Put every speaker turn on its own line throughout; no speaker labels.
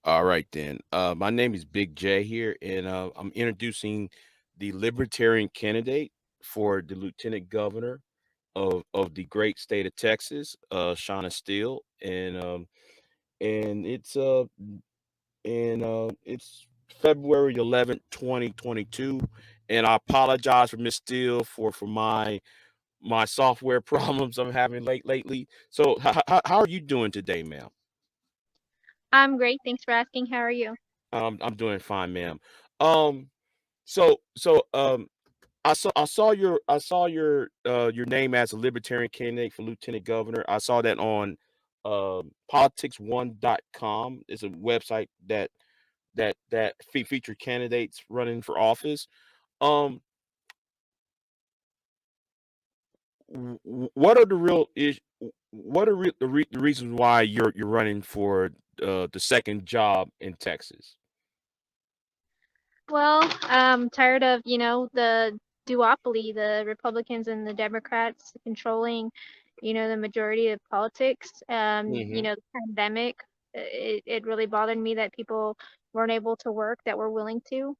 All right then. My name is Big J here, and I'm introducing the Libertarian candidate for the Lieutenant Governor of the great state of Texas, Shanna Steele, and it's February 11th, 2022, and I apologize for Miss Steele for my software problems I'm having lately. So how are you doing today, ma'am?
I'm great. Thanks for asking. How are you?
I'm doing fine, ma'am. Um, so I saw your name as a libertarian candidate for lieutenant governor. I saw that on politics1.com. It's a website that feature candidates running for office. Um, what are the real is what are the reasons why you're running for the second job in Texas?
Well, I'm tired of, the duopoly, the Republicans and the Democrats controlling, the majority of politics.
Hmm.
The pandemic, it really bothered me that people weren't able to work that were willing to.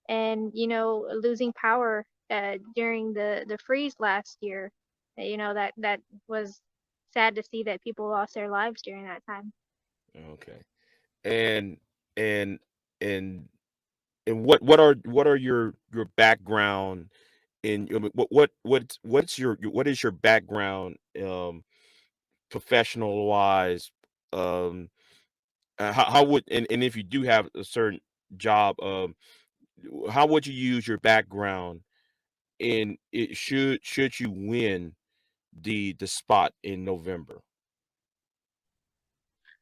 And, losing power during the freeze last year, that was sad to see that people lost their lives during that time.
Okay. And and and and what are your background in what is your background professional wise, um how would and if you do have a certain job, how would you use your background in it should you win the spot in November?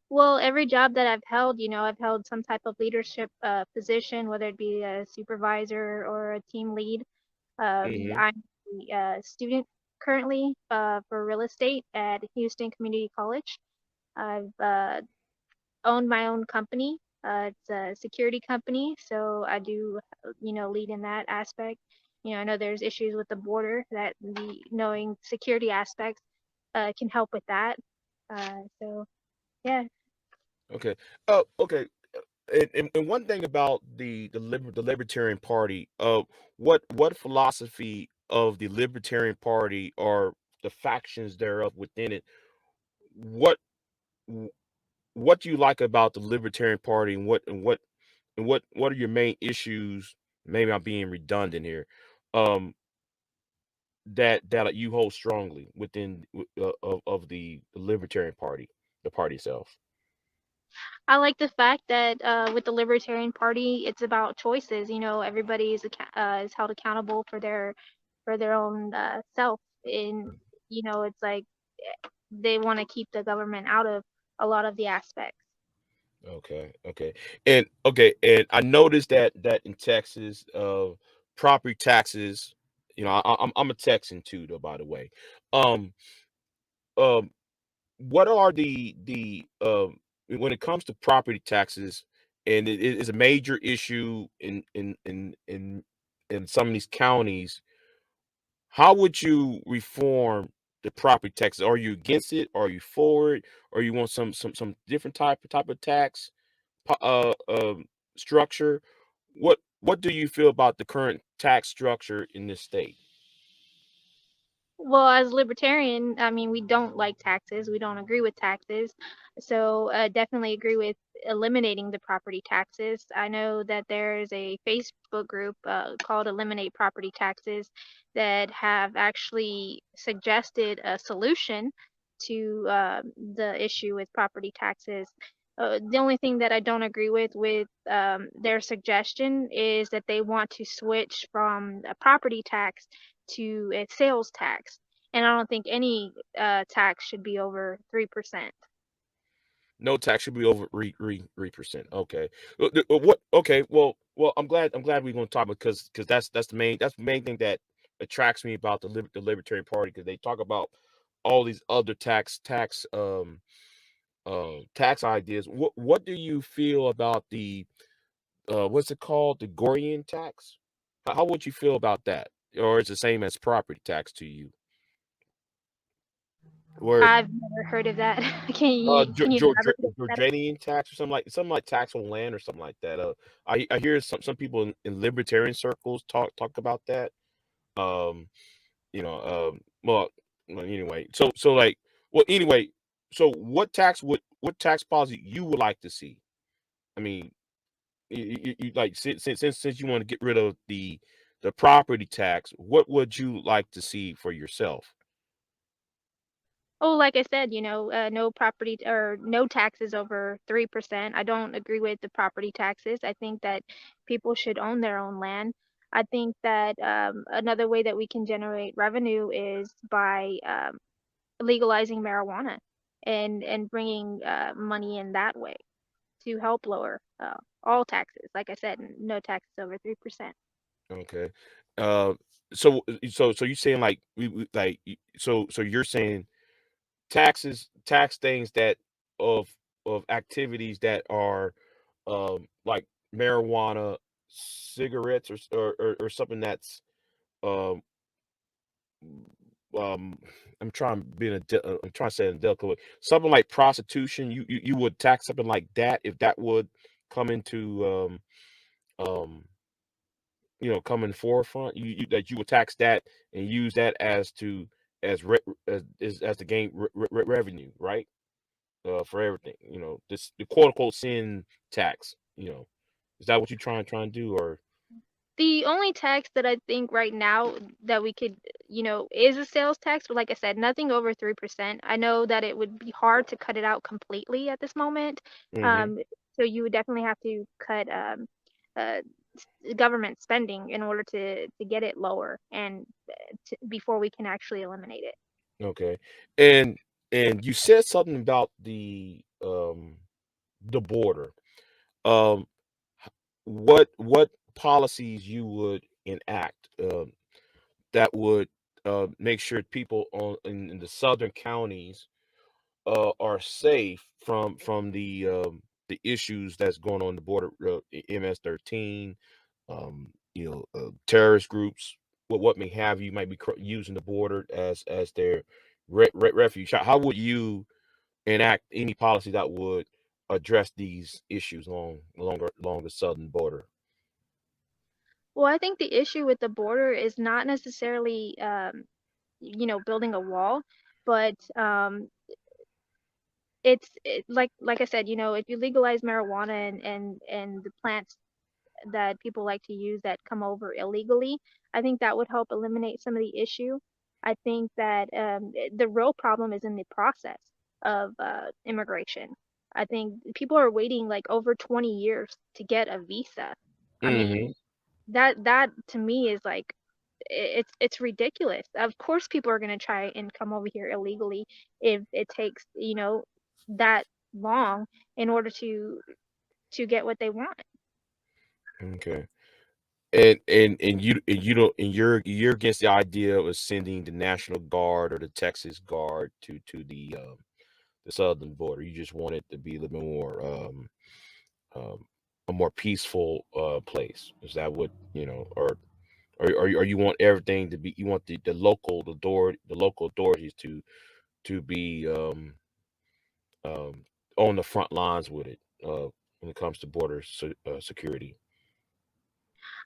Well, every job that I've held, I've held some type of leadership position, whether it be a supervisor or a team lead.
Hmm.
I'm a student currently for real estate at Houston Community College. I've owned my own company. It's a security company, so I do, lead in that aspect. I know there's issues with the border that the knowing security aspects can help with that. So yeah.
Okay. Oh, okay. And one thing about the Libertarian Party, what philosophy of the Libertarian Party or the factions thereof within it, what wh- what do you like about the Libertarian Party, and what are your main issues? Maybe I'm being redundant here. Um, that you hold strongly within of the Libertarian Party, the party itself.
I like the fact that with the Libertarian Party, it's about choices. Everybody is held accountable for their own self, and it's like they want to keep the government out of a lot of the aspects.
And I noticed that in Texas, property taxes. I'm a Texan too, though. By the way, um, um, what are the when it comes to property taxes, and it is a major issue in some of these counties. How would you reform the property taxes? Are you against it? Are you for it? Or you want some different type of tax structure? What do you feel about the current tax structure in this state?
Well, as libertarian, I mean, we don't like taxes. We don't agree with taxes. So, definitely agree with eliminating the property taxes. I know that there's a Facebook group called Eliminate Property Taxes that have actually suggested a solution to the issue with property taxes. The only thing that I don't agree with their suggestion is that they want to switch from a property tax to a sales tax, and I don't think any tax should be over 3%.
No tax should be over 3%. Okay. What? Okay. Well. I'm glad we're going to talk, because that's the main thing that attracts me about the Libertarian Party, because they talk about all these other tax ideas. What do you feel about the what's it called, the Gorian tax? How would you feel about that? Or it's the same as property tax to you? where
I've never heard of that. Can you elaborate on that?
Jordanian tax or something like tax on land or something like that. I hear some people in libertarian circles talk about that. Um, you know, well anyway. Well anyway. So what tax policy you would like to see? I mean, you like since you want to get rid of the property tax, what would you like to see for yourself?
Oh, like I said, no property or no taxes over 3%. I don't agree with the property taxes. I think that people should own their own land. I think that another way that we can generate revenue is by legalizing marijuana and bringing money in that way to help lower all taxes. Like I said, no taxes over 3%.
Okay. Uh, so you saying like so you're saying tax things that of activities that are like marijuana, cigarettes, or something that's um um I'm trying being I'm trying to say it in a delicate way. Something like prostitution, you would tax something like that if that would come into um come in forefront. That you would tax that and use that as re, as to gain revenue, right? For everything, this the quote unquote sin tax. Is that what you're trying to do, or?
The only tax that I think right now that we could, is a sales tax, but like I said, nothing over 3%. I know that it would be hard to cut it out completely at this moment.
Mm-hmm.
Um, so you would definitely have to cut uh, government spending in order to get it lower and before we can actually eliminate it.
Okay. And you said something about the border. Um, what policies you would enact that would make sure people in the southern counties are safe from the issues that's going on the border, MS-13, terrorist groups, what may have you might be using the border as their refuge. How would you enact any policy that would address these issues along the southern border?
Well, I think the issue with the border is not necessarily, building a wall, but like I said, if you legalize marijuana and the plants that people like to use that come over illegally, I think that would help eliminate some of the issue. I think that the real problem is in the process of immigration. I think people are waiting like over 20 years to get a visa. I
Hmm.
mean, that to me is like it's ridiculous. Of course, people are going to try and come over here illegally if it takes, that long in order to get what they want.
Okay. And you don't and you're against the idea of sending the National Guard or the Texas Guard to the southern border. You just want it to be a little bit more um a more peaceful place. Is that what or you want everything to be, you want the local authorities to be um on the front lines with it when it comes to border security.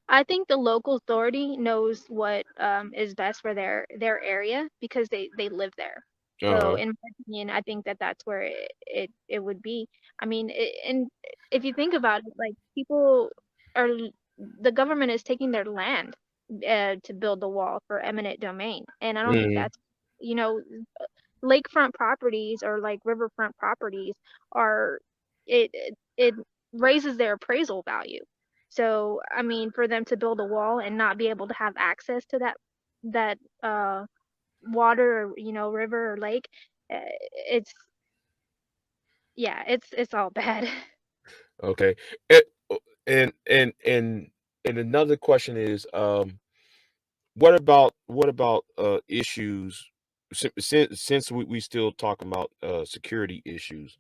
I think the local authority knows what is best for their area because they live there. So
Uh-huh.
in my opinion, I think that that's where it would be. I mean, and if you think about it, like people are the government is taking their land to build the wall for eminent domain, and I don't think
Hmm.
that's, you know lakefront properties or like riverfront properties are it raises their appraisal value. So I mean, for them to build a wall and not be able to have access to that water, or, river or lake, it's yeah, it's all bad.
Okay. It, and and another question is, what about issues, since we still talking about security issues,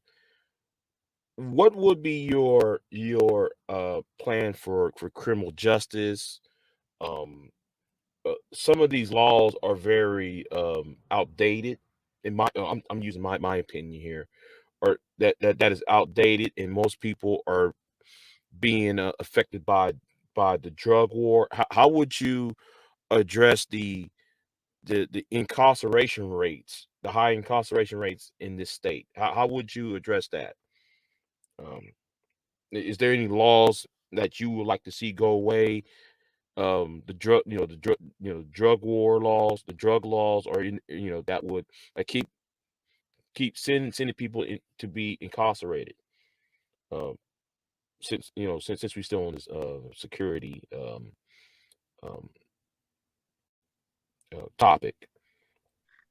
what would be your plan for criminal justice? Um some of these laws are very outdated. in my I'm using my opinion here, or that is outdated, and most people are being affected by the drug war. How would you address the incarceration rates, the high incarceration rates in this state? How would you address that? Um, is there any laws that you would like to see go away? The drug, drug war laws, the drug laws, or that would keep sending people to be incarcerated. Um, since we still on this security um, topic.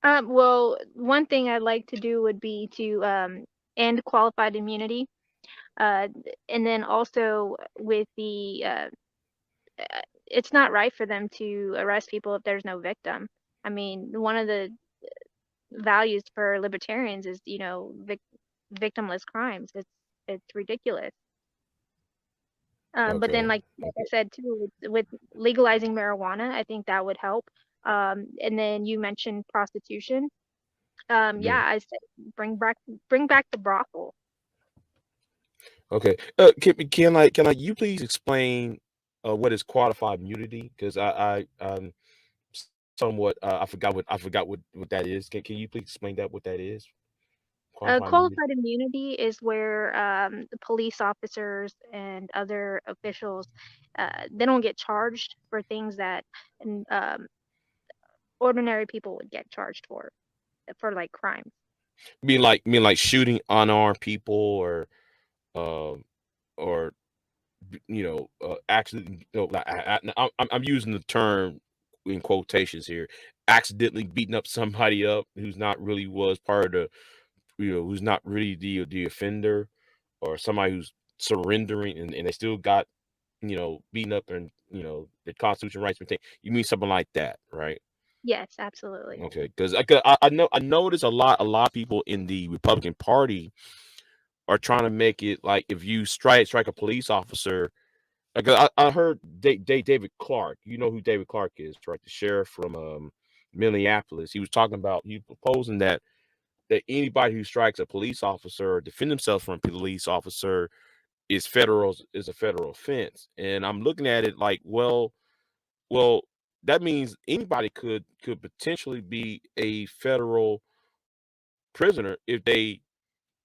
Well, one thing I'd like to do would be to end qualified immunity, uh, and then also with it's not right for them to arrest people if there's no victim. I mean, one of the values for libertarians is, victimless crimes. It's ridiculous. But then,
Okay.
like I said too, with legalizing marijuana, I think that would help. And then you mentioned prostitution.
Yeah.
Yeah, I said bring back the brothel.
Okay. Can you please explain what is qualified immunity? Because I'm somewhat I forgot what that is. Can you please explain that what that is? Qualified immunity.
Qualified immunity is where the police officers and other officials they don't get charged for things that ordinary people would get charged for like crimes.
Mean like shooting unarmed people um or accident. Like I'm using the term in quotations here. Accidentally beating up somebody up who's not really was part of who's not really the offender, or somebody who's surrendering and they still got beaten up and the constitutional rights been taken. You mean something like that, right?
Yes, absolutely.
Okay, because I notice a lot of people in the Republican Party are trying to make it like if you strike a police officer. Like I heard David Clark. You know who David Clark is, right? The sheriff from Minneapolis. He was talking about, he was proposing that anybody who strikes a police officer or defend themselves from a police officer is a federal offense. And I'm looking at it like, well, that means anybody could potentially be a federal prisoner if they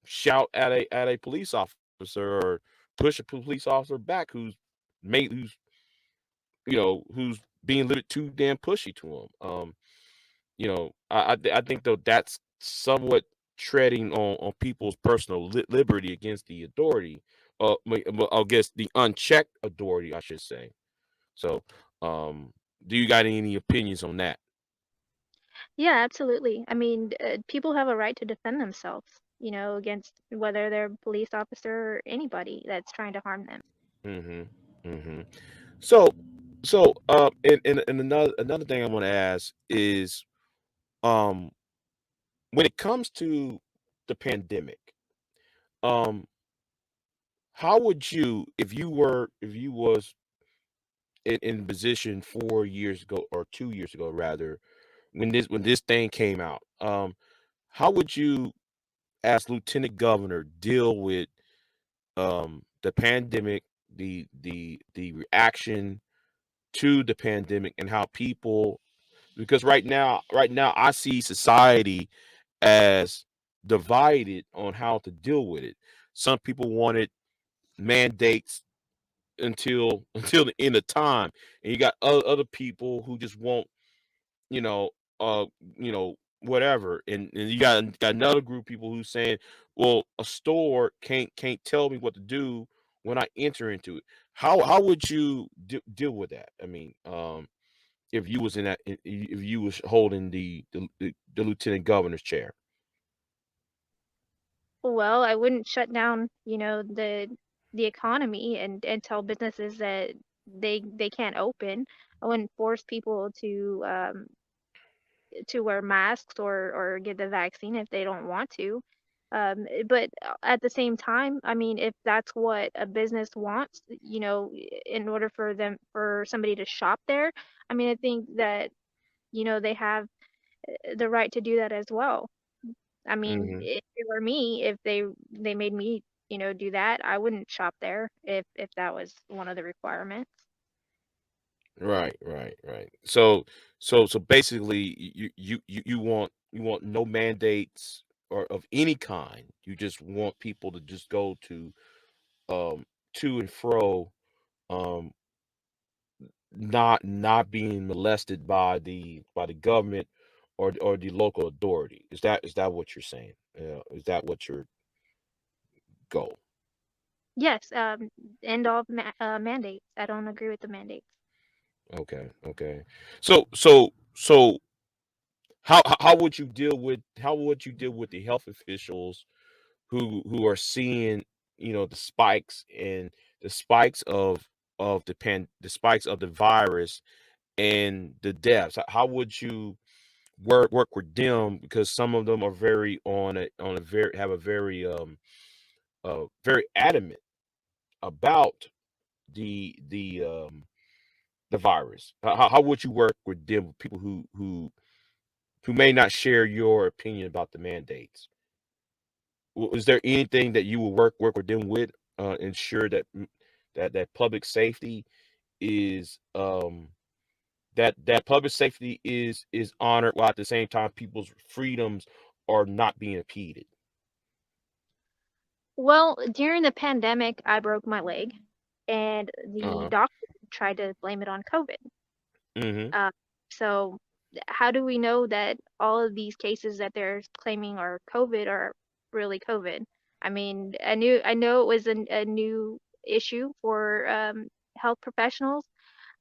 shout at a police officer or push a police officer back who's who's being a little bit too damn pushy to him. I think though that's somewhat treading on people's personal liberty against the authority. I guess the unchecked authority, I should say. So, do you got any opinions on that?
Yeah, absolutely. I mean, people have a right to defend themselves, against whether they're a police officer or anybody that's trying to harm them.
Mm-hmm. Mm-hmm. So, and another thing I want to ask is, um, when it comes to the pandemic, um, how would you, if you was in position 4 years ago or 2 years ago rather, when this thing came out, how would you, as lieutenant governor, deal with the pandemic, the reaction to the pandemic, and how people, because right now I see society as divided on how to deal with it. Some people wanted mandates until the end of time, and you got other people who just want you know uh whatever, and you got another group of people who's saying, well, a store can't tell me what to do when I enter into it. How would you deal with that? I mean, if you was in that, if you was holding the lieutenant governor's chair.
Well, I wouldn't shut down, the economy and tell businesses that they can't open. I wouldn't force people to wear masks or get the vaccine if they don't want to. But at the same time, I mean, if that's what a business wants, in order for somebody to shop there, I mean, I think that, they have the right to do that as well. I mean,
Hmm.
if it were me, if they made me, do that, I wouldn't shop there if that was one of the requirements.
Right, right, right. So basically, you want no mandates or of any kind. You just want people to just go um to and fro, um not being molested by the government or the local authority. Is that what you're saying? Is that what your goal?
Yes, end all mandates. I don't agree with the mandates.
Okay, okay. So how would you deal with the health officials who are seeing, the spikes and the spikes the spikes of the virus and the deaths? How would you work with them, because some of them are very on a very have a very adamant about the virus. How would you work with them, with people who may not share your opinion about the mandates? Is there anything that you will work with them with, ensure that public safety is that public safety is honored, while at the same time people's freedoms are not being impeded?
Well, during the pandemic, I broke my leg, and the
Uh-huh.
doctor tried to blame it on COVID.
Mm-hmm.
Uh, so, how do we know that all of these cases that they're claiming are COVID are really COVID? I mean, I know it was a new issue for health professionals,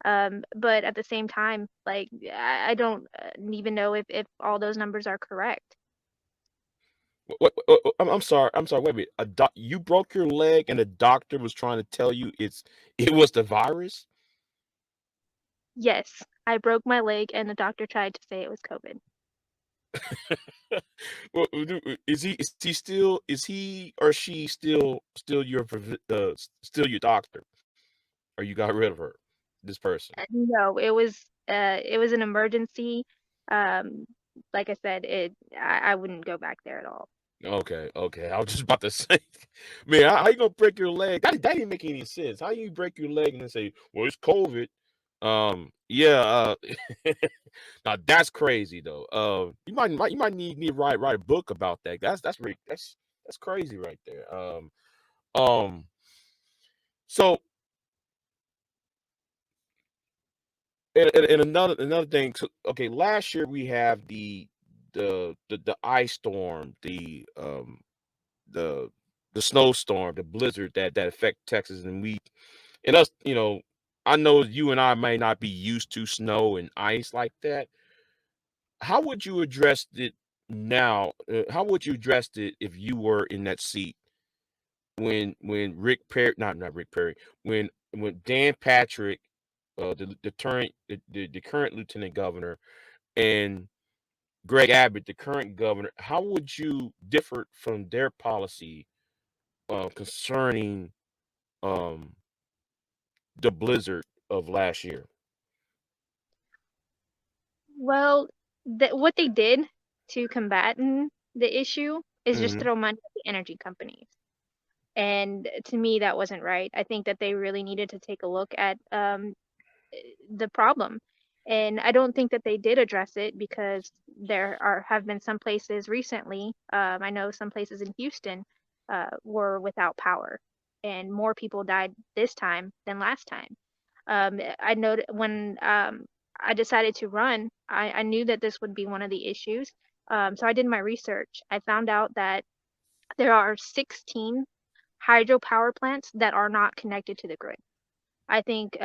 but at the same time, like I don't even know if all those numbers are correct.
I'm sorry. I'm sorry. Wait a minute. You broke your leg, and the doctor was trying to tell you it was the virus.
Yes, I broke my leg, and the doctor tried to say it was COVID.
Well, is he or she still still your doctor, or you got rid of her, this person?
No, it was an emergency. Um, like I said, I wouldn't go back there at all.
Okay, okay. I was just about to say, man, how you gonna break your leg? That didn't make any sense. How you break your leg and then say, well, it's COVID? Yeah. Now that's crazy though. You might need to write a book about that. That's crazy right there. Um. So, and another thing. So, okay, last year we have the ice storm, the the snowstorm, the blizzard that affect Texas, and us. I know you and I may not be used to snow and ice like that. How would you address it now? How would you address it if you were in that seat when Rick Perry, not Rick Perry, when Dan Patrick, the current lieutenant governor, and Greg Abbott, the current governor, how would you differ from their policy concerning um, the blizzard of last year?
Well, what they did to combat the issue is just
Hmm.
throw money at the energy companies. And to me, that wasn't right. I think that they really needed to take a look at the problem. And I don't think that they did address it because there have been some places recently. I know some places in Houston were without power, and more people died this time than last time. I know when I decided to run, I knew that this would be one of the issues. So I did my research. I found out that there are 16 hydropower plants that are not connected to the grid. I think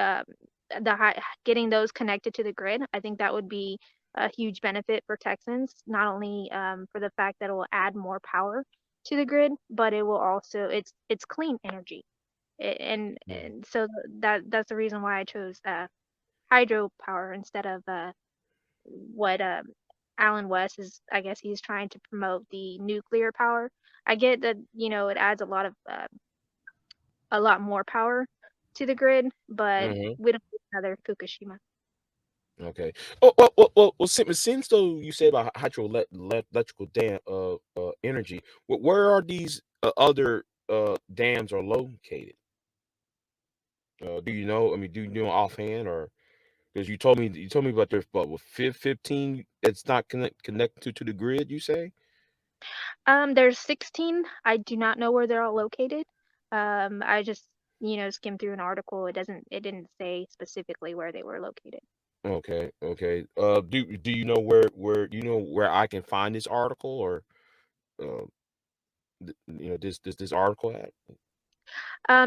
getting those connected to the grid, I think that would be a huge benefit for Texans, not only for the fact that it will add more power to the grid, but it will also it's clean energy. And so that's the reason why I chose hydropower instead of what Alan West is. I guess he's trying to promote the nuclear power. I get that it adds a lot more power to the grid, but
Hmm.
we don't need another Fukushima.
Okay. Well, since though you said about electrical dam energy, where are these other dams are located? Do you know? I mean, do you know offhand, or because you told me about there's but with 15 it's not connected to the grid, you say?
There's 16. I do not know where they're all located. I just, skimmed through an article. It didn't say specifically where they were located.
Okay, okay. Do you know where I can find this article, or uh, this article at?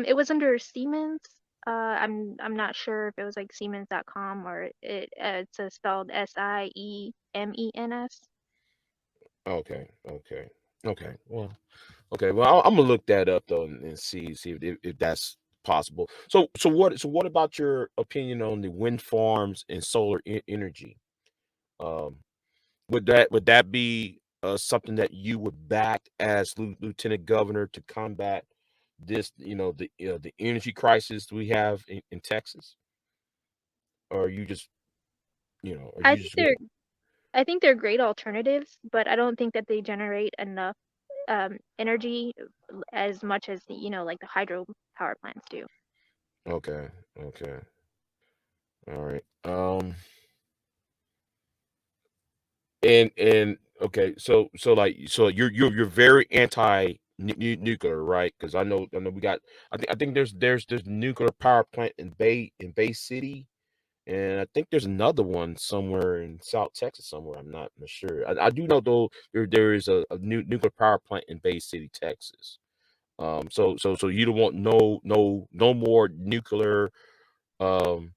It was under Siemens. I'm not sure if it was like Siemens.com or it's spelled Siemens.
Okay, okay, okay. Well, I'm gonna look that up though and see if that's possible. So what about your opinion on the wind farms and solar energy? Um, would that be something that you would back as lieutenant governor to combat this, the energy crisis we have in Texas? Or you just, or
I
you
think
just
they're
want?
I think they're great alternatives, but I don't think that they generate enough energy as much as like the hydro power plants do.
Okay, okay, all right. And okay, so you're very anti nuclear, right? Because I know we got, I think there's nuclear power plant in Bay City, and I think there's another one somewhere in South Texas somewhere. I'm not sure. I do know though there is a new nuclear power plant in Bay City, Texas. So you don't want no more nuclear um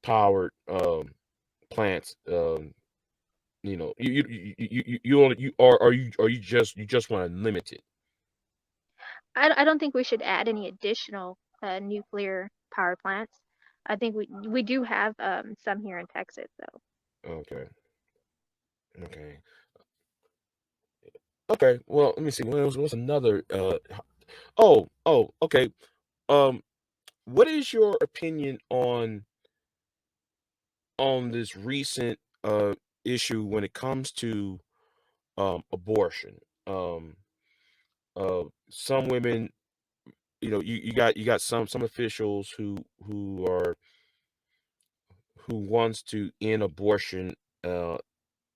powered plants. You only you are you just want to limit it?
I don't think we should add any additional nuclear power plants. I think we do have some here in Texas, though.
Okay, okay, okay. Well, let me see. What's another? Okay. Um, what is your opinion on this recent issue when it comes to abortion? Um, some women, you got some officials who wants to end abortion uh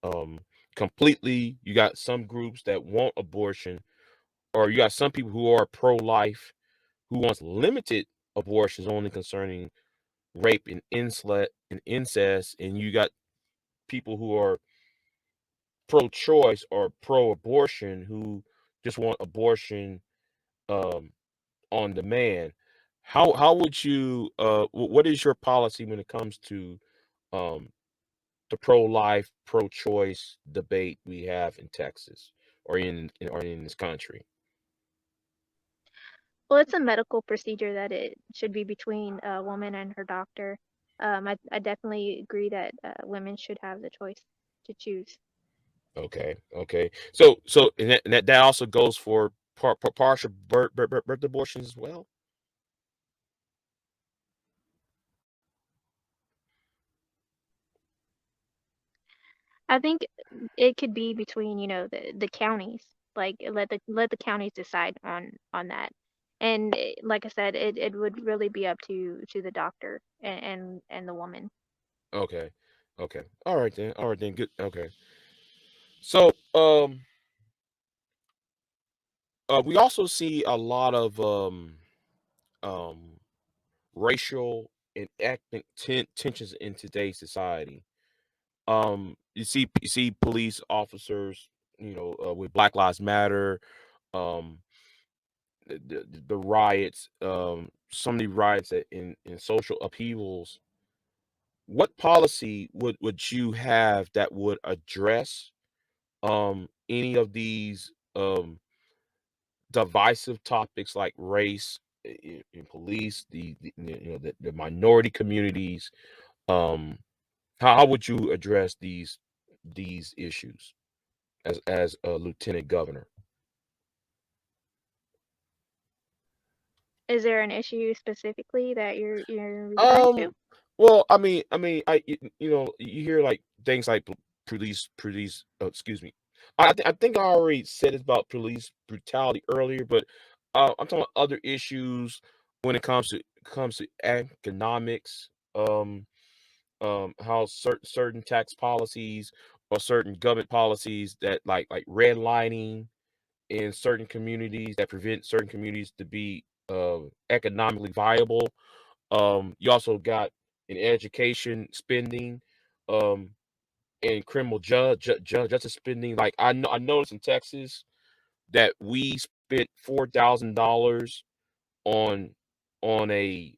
um completely. You got some groups that want abortion, or you got some people who are pro-life who wants limited abortions only concerning rape and incest, and you got people who are pro-choice or pro-abortion who just want abortion um on demand. How would you what is your policy when it comes to um the pro-life, pro-choice debate we have in Texas, or in this country?
Well, it's a medical procedure that it should be between a woman and her doctor. I definitely agree that women should have the choice to choose.
Okay, okay. So and that also goes for partial birth abortions as well.
I think it could be between, the counties. Like let the counties decide on that. And like I said, it would really be up to the doctor and the woman.
Okay, okay. All right then. All right then. Good. Okay. So we also see a lot of um racial and ethnic tensions in today's society. You see police officers, with Black Lives Matter, um, the riots, some of the riots in social upheavals. What policy would you have that would address any of these divisive topics like race in police, the minority communities? Um, how would you address these issues as a lieutenant governor?
Is there an issue specifically that you're referring
Um,
to?
Well, you know, you hear like things like police. Oh, excuse me. I think I already said it about police brutality earlier, but I'm talking about other issues when it comes to economics. How certain tax policies or certain government policies that like redlining in certain communities that prevent certain communities to be economically viable. You also got in education spending, um, and criminal justice spending. Like I noticed in Texas that we spent $4,000 on a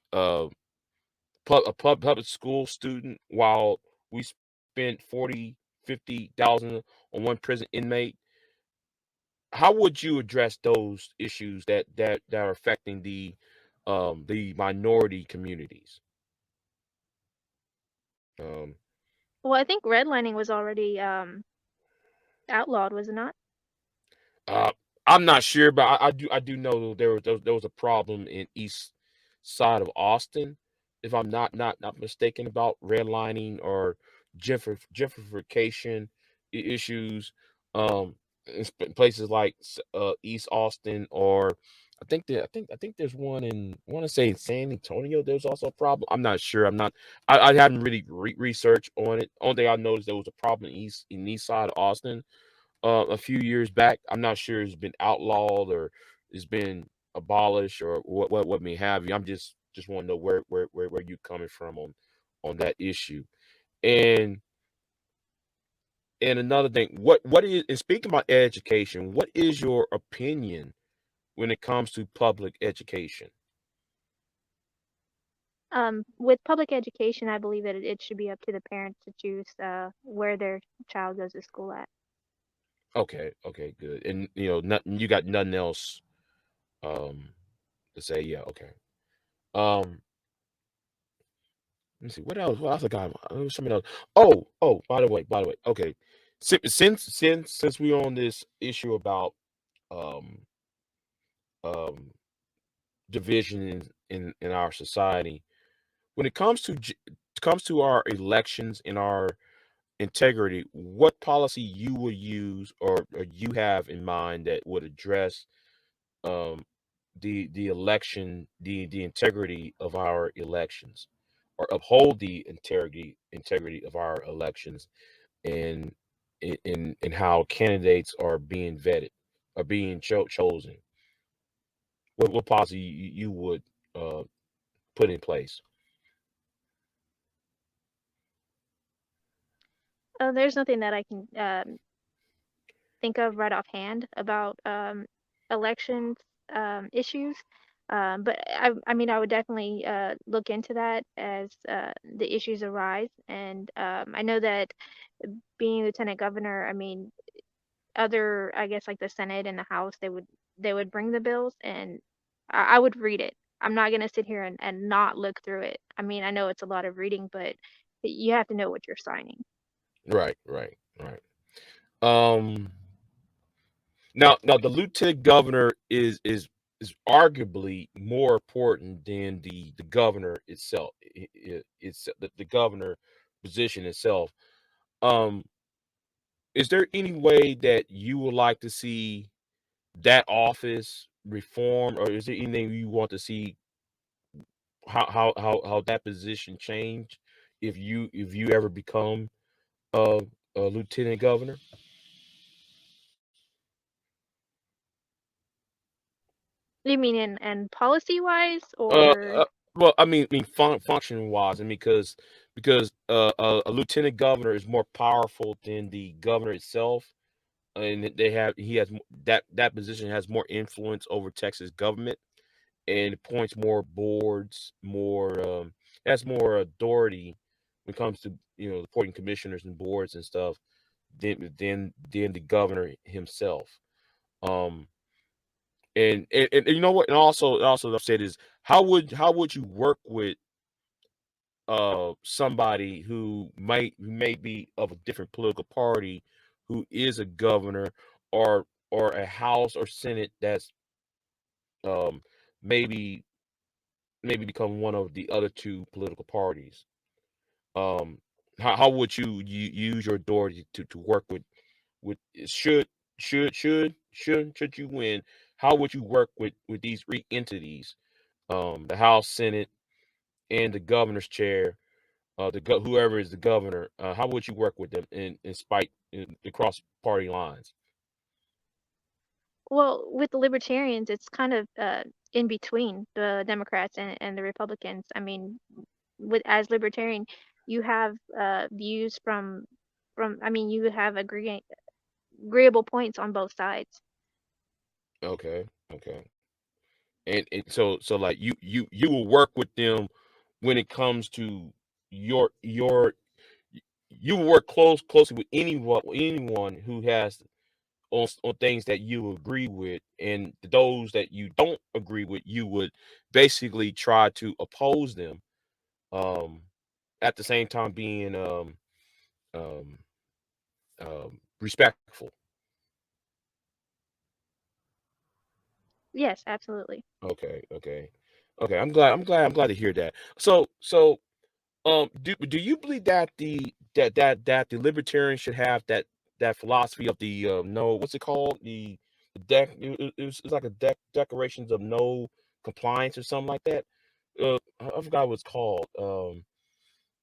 public school student, while we spent 50,000 on one prison inmate. How would you address those issues that are affecting the minority communities? Um,
Well, I think redlining was already outlawed, was it not?
Uh, I'm not sure, but I do know there was a problem in east side of Austin, if I'm not mistaken, about redlining or gentrification issues. In places like East Austin, or I think there's one in, I want to say, in San Antonio. There's also a problem. I'm not sure. I haven't really researched on it. Only thing I noticed, there was a problem in east side of Austin a few years back. I'm not sure it's been outlawed or it's been abolished or what may have you. I'm just want to know where you coming from on that issue. And and another thing, what is, and speaking about education, what is your opinion when it comes to public education?
With public education, I believe that it should be up to the parents to choose where their child goes to school at.
Okay, okay, good. And nothing, you got nothing else um to say? Yeah, okay. Um, Let me see what else. What else I got? There was something else. Oh. By the way. Okay. Since we're on this issue about um um division in our society, when it comes to our elections and our integrity, what policy you would use, or you have in mind, that would address um the election, the integrity of our elections, or uphold the integrity of our elections, and in how candidates are being vetted, are being chosen? What policy you would uh put in place?
There's nothing that I can think of right offhand about elections issues. But I mean, I would definitely look into that as the issues arise. And I know that being lieutenant governor, I mean, other, I guess, like the Senate and the House, they would bring the bills, and I would read it. I'm not gonna sit here and not look through it. I mean, I know it's a lot of reading, but you have to know what you're signing.
Right. Um now the lieutenant governor is arguably more important than the governor itself. It's the governor position itself. Um is there any way that you would like to see that office reform, or is there anything you want to see, how that position change if you ever become a, a lieutenant governor?
You mean in policy wise,
Uh,
or
uh well, I mean, function wise, and because a lieutenant governor is more powerful than the governor itself, and he has that position has more influence over Texas government, and appoints more boards, more has more authority when it comes to appointing commissioners and boards and stuff than the governor himself. Um, and you know what? And also I've said is, how would you work with somebody who may be of a different political party, who is a governor, or a house or senate that's um maybe maybe become one of the other two political parties? um, how would you use your authority to work with should you win? How would you work with these three entities, the House, Senate, and the governor's chair, whoever is the governor? How would you work with them in spite across party lines?
Well, with the libertarians, it's kind of in between the Democrats and the Republicans. I mean, with as libertarian, you have views from I mean, you have agreeable points on both sides.
Okay, okay. And so like you will work with them when it comes to your you will work closely with anyone who has on things that you agree with, and those that you don't agree with, you would basically try to oppose them, um at the same time being um respectful.
Yes, absolutely.
Okay, okay, okay. I'm glad to hear that. So do you believe that the libertarians should have that philosophy of the no, what's it called, the it's like a declarations of no compliance or something like that? I forgot what it's called.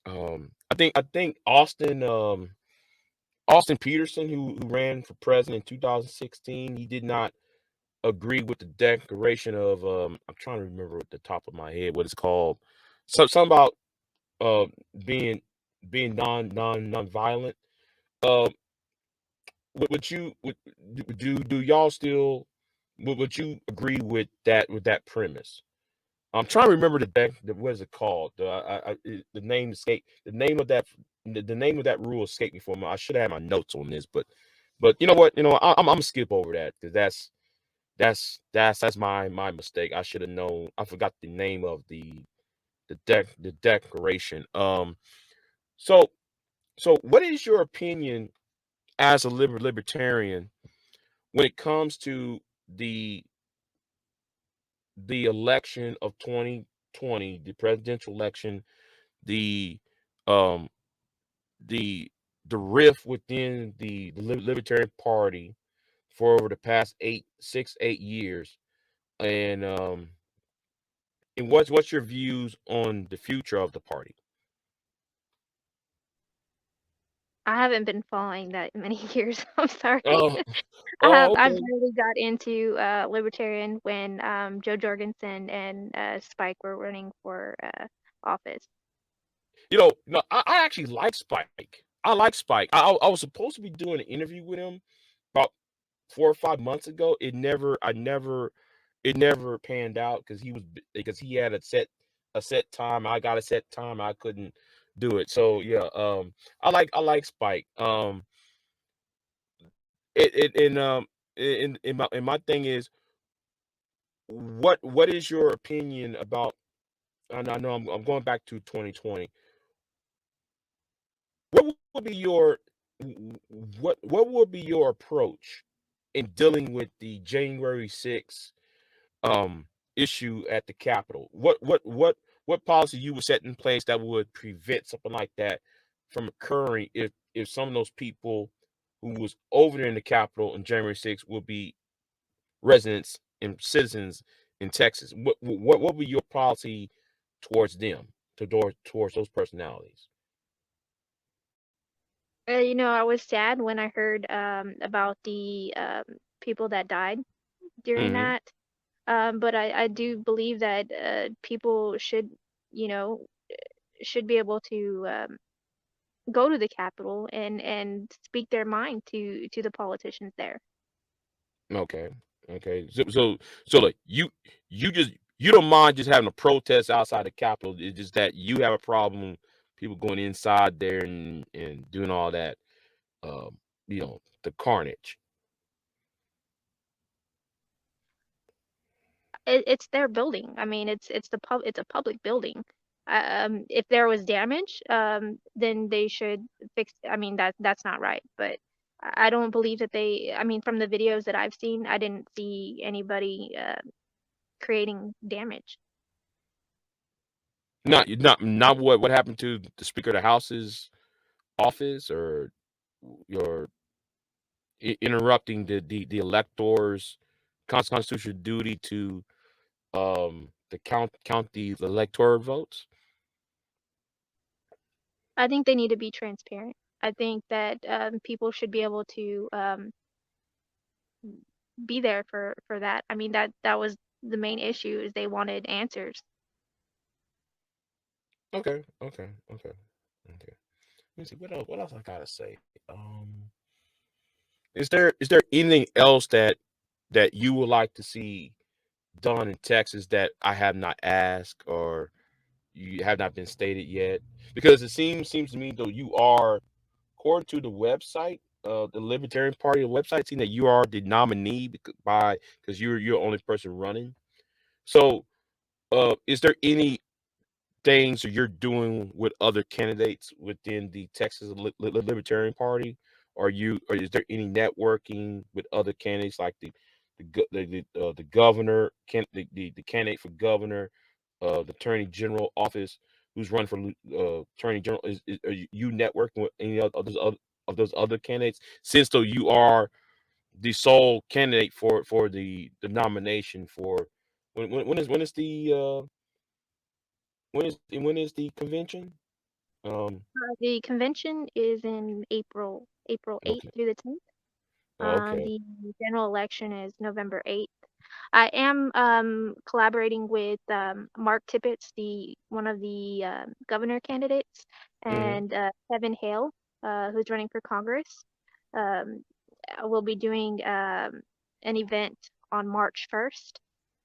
I think Austin Peterson, who ran for president in 2016, he did not agree with the declaration of I'm trying to remember at the top of my head what it's called. So something about uh being non-violent. Uh, would you do y'all still would you agree with that premise? I'm trying to remember what is it called? The name the name of that rule escaped me for a moment. I should have had my notes on this, but you know what? I'm gonna skip over that because that's my mistake. I should have known. I forgot the name of the declaration. So what is your opinion as a libertarian when it comes to the the election of 2020, the presidential election, the um the the rift within the Libertarian Party for over the past 8 years, and what's your views on the future of the party?
I haven't been following that many years. I'm sorry.
Oh, oh,
I
okay.
barely got into libertarian when Joe Jorgensen and Spike were running for office.
No, I actually like Spike. I like Spike. I was supposed to be doing an interview with him about 4 or 5 months ago. It never panned out because he had a set time. I got a set time. I couldn't do it. So yeah, I like Spike. It and my thing is, what is your opinion about? And I know I'm going back to 2020. What would be your what would be your approach in dealing with the January 6th um issue at the Capitol? What policy you would set in place that would prevent something like that from occurring if some of those people who was over there in the Capitol on January 6th would be residents and citizens in Texas? What would be your policy towards them, towards those personalities?
I was sad when I heard about the people that died during
Hmm.
that. But I do believe that people you know, should be able to go to the Capitol and speak their mind to the politicians there.
Okay. Okay. So like you don't mind just having a protest outside the Capitol. It's just that you have a problem people going inside there and doing all that um, the carnage.
It's their building. I mean, it's a public building. If there was damage, then they should fix. I mean, that's not right. But I don't believe that they. I mean, from the videos that I've seen, I didn't see anybody creating damage.
Not what happened to the Speaker of the House's office, or your interrupting the electors' constitutional duty to count the electoral votes.
I think they need to be transparent. I think that people should be able to be there for that. I mean, that was the main issue, is they wanted answers.
Okay, okay, okay, okay. Let me see what else. What else I gotta say? Is there anything else that you would like to see done in Texas that I have not asked, or you have not been stated yet? Because it seems to me, though, you are, according to the website, the Libertarian Party website, seeing that you are the nominee because you're the only person running. So, is there any things that you're doing with other candidates within the Texas Libertarian Party? Or is there any networking with other candidates, like the governor, the candidate for governor, the attorney general office, who's running for attorney general? Are you networking with any of those other candidates? Since though you are the sole candidate for the nomination for, when is the convention?
The convention is in April 8th
Okay,
through the 10th.
okay,
The general election is November 8th. I am collaborating with Mark Tippett, one of the governor candidates,
hmm,
and Kevin Hale, who's running for Congress. Um, we'll be doing an event on March 1st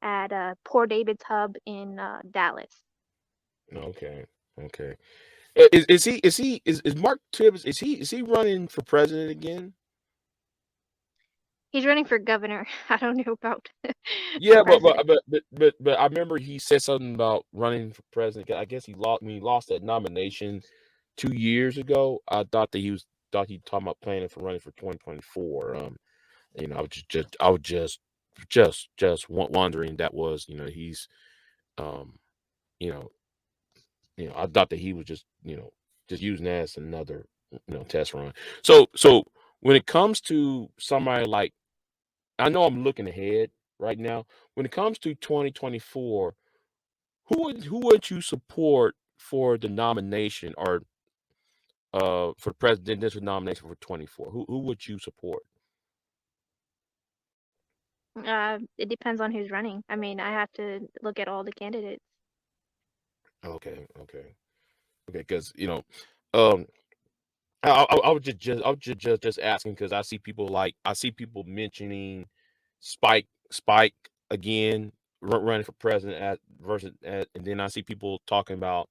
at Poor David's Hub in Dallas.
okay, okay. Is Mark Tibbs, is he running for president again?
He's running for governor. I don't know about for
Yeah, but
president.
but but but but, but I remember he said something about running for president. I guess he lost when he lost that nomination 2 years ago. I thought that he talking about planning for running for 2024. I was just wondering, that was, he's um you know I thought that he was just using that as another test run. So when it comes to somebody like, I know I'm looking ahead right now. When it comes to 2024, who would you support for the nomination, or for the presidential nomination for 24? Who would you support?
It depends on who's running. I mean, I have to look at all the candidates.
Okay, okay, okay, because um I was just asking, because I see people mentioning Spike again, running for president and then I see people talking about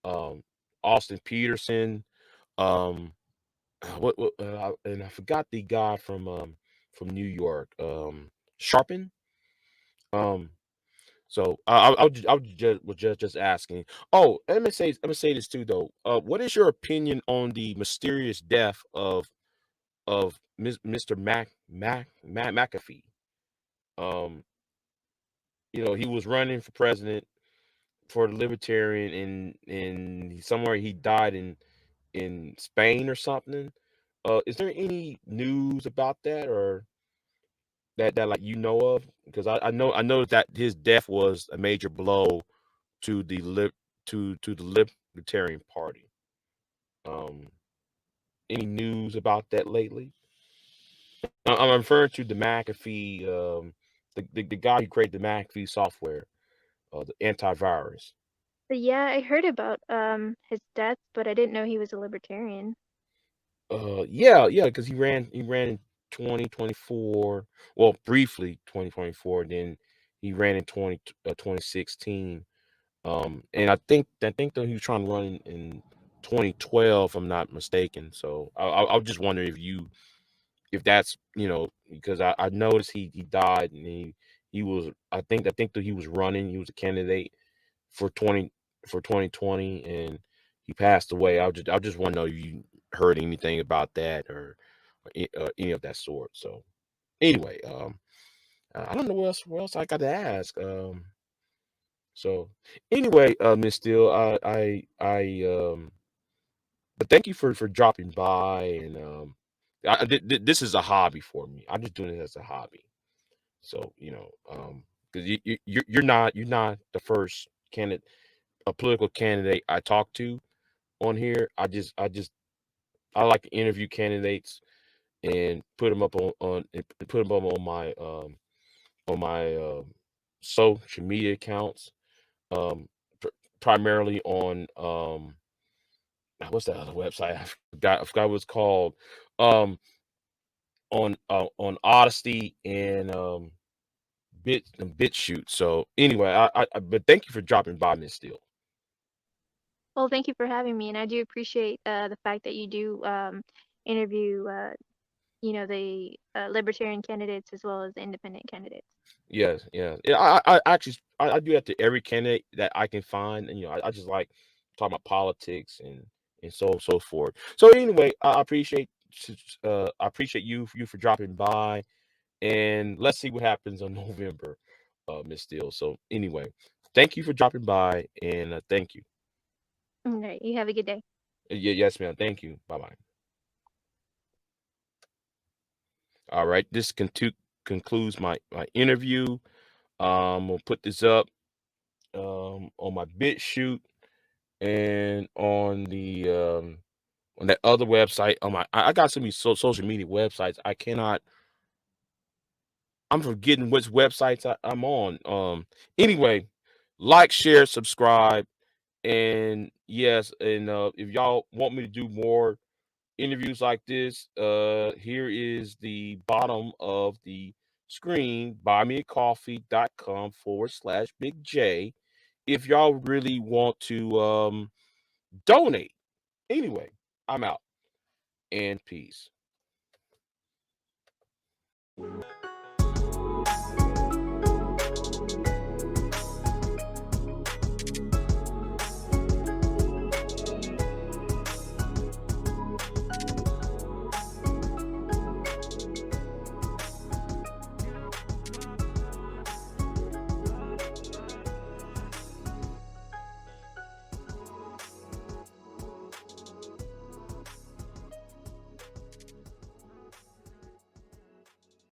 um Austin Peterson, um and I forgot the guy from New York, Sharpen. Um, so I was just asking. Oh, let me say this too, though. What is your opinion on the mysterious death of Mr. McAfee? Um, he was running for president for the Libertarian, and somewhere he died in Spain or something. Is there any news about that, or that like of? Because I know that his death was a major blow to the to the Libertarian Party. Um, any news about that lately? I'm referring to the McAfee, the guy who created the McAfee software, the antivirus.
But yeah, I heard about his death, but I didn't know he was a libertarian.
Yeah, because he ran in 2024. Well, briefly 2024. Then he ran in 2016. And I think that he was trying to run in 2012, if I'm not mistaken. So I was just wondering if that's, because I noticed he died, and he was, I think that he was running. He was a candidate for 2020, and he passed away. I just want to know if you heard anything about that, or any of that sort. So anyway, I don't know what else I got to ask. So anyway, Miss Steele, but thank you for dropping by, and this is a hobby for me. I'm just doing it as a hobby. So because you're not the first candidate, a political candidate I talk to on here. I like to interview candidates and put them up and put them up on my social media accounts, um, pr- primarily on what's that other website? I forgot what it's called. Um, on Odyssey and BitChute. So anyway, but thank you for dropping by, Miss Steele.
Well, thank you for having me, and I do appreciate the fact that you do interview, the libertarian candidates as well as the independent candidates.
Yes, yeah, yeah. I actually I do that to every candidate that I can find, and I just like talking about politics and so forth. So anyway, I appreciate you for dropping by, and let's see what happens on November, Miss Steele. So anyway, thank you for dropping by, and thank you.
All right, you have a good day.
Yeah, yes, ma'am. Thank you. Bye bye. All right, this concludes my interview. We'll put this up on my BitChute and on that other website. I got so many social media websites. I'm forgetting which websites I'm on. Anyway, like, share, subscribe, and yes, and if y'all want me to do more interviews like this, here is the bottom of the screen, buymeacoffee.com/BigJ, if y'all really want to donate. Anyway, I'm out, and peace.